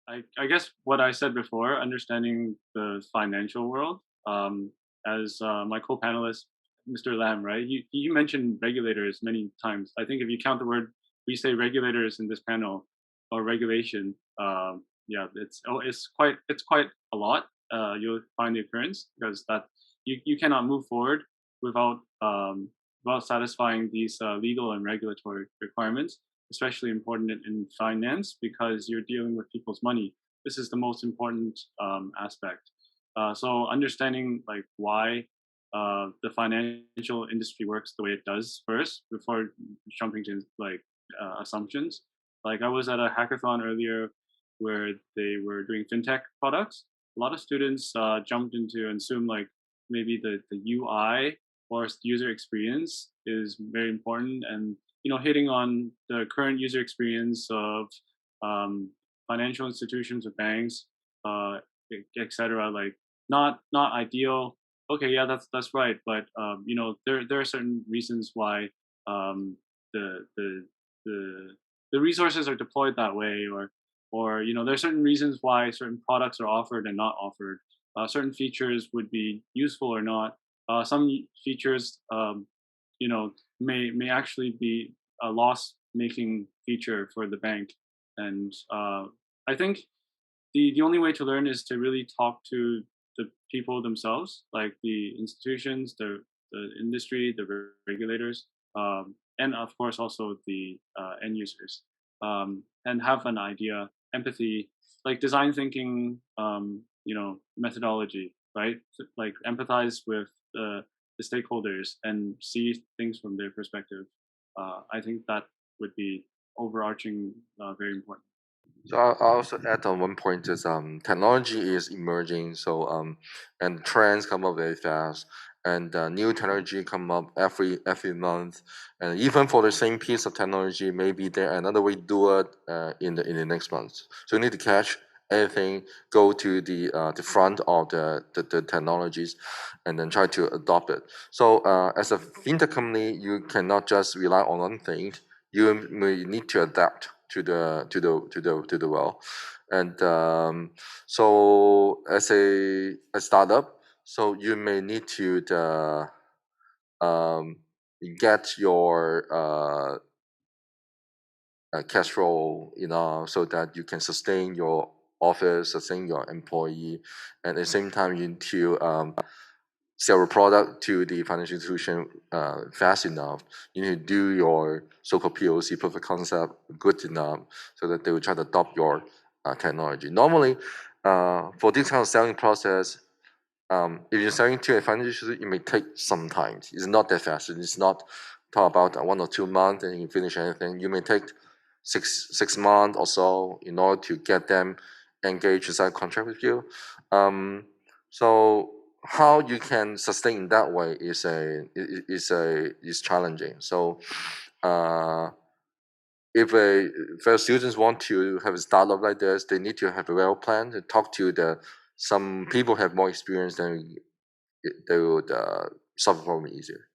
I guess what I said before, understanding the financial world, as my co-panelist, Mr. Lam, right? You mentioned regulators many times. I think if you count the word, we say regulators in this panel or regulation. Yeah, it's quite a lot. You'll find the occurrence because that you cannot move forward without without satisfying these legal and regulatory requirements, especially important in finance because you're dealing with people's money. This is the most important aspect. So understanding like why the financial industry works the way it does first before jumping to like assumptions. Like I was at a hackathon earlier where they were doing fintech products. A lot of students jumped into and assumed like maybe the UI or user experience is very important and hitting on the current user experience of um, financial institutions or banks, etc. Like not ideal. Okay, yeah, that's right. But there are certain reasons why um, the the the the resources are deployed that way, or there are certain reasons why certain products are offered and not offered. Certain features would be useful or not. Some features, may actually be a loss making feature for the bank. And I think the only way to learn is to really talk to the people themselves, like the institutions, the industry, the regulators, and of course also the end users, and have an idea, empathy, like design thinking, methodology, right? So, like empathize with the stakeholders and see things from their perspective. I think that would be overarching, very important. So I also add on one point is technology is emerging, so and trends come up very fast, and new technology come up every month, and even for the same piece of technology, maybe there another way to do it in the next month. So you need to catch everything, go to the front of the technologies, and then try to adopt it. So as a fintech company, you cannot just rely on one thing. You may need to adapt to the well, and so as a startup, so you may need to um, get your cash flow, so that you can sustain your office, sustain your employee, and at the same time you need to sell a product to the financial institution fast enough. You need to do your so-called POC, proof of concept, good enough, so that they will try to adopt your technology. Normally, for this kind of selling process, if you're selling to a financial institution, it may take some time. It's not that fast. It's not talk about 1 or 2 months and you finish anything. You may take six months or so in order to get them engaged to sign a contract with you. So how you can sustain in that way is challenging. So uh, if students want to have a startup like this, they need to have a well plan to talk to some people have more experience, then they would solve the problem easier.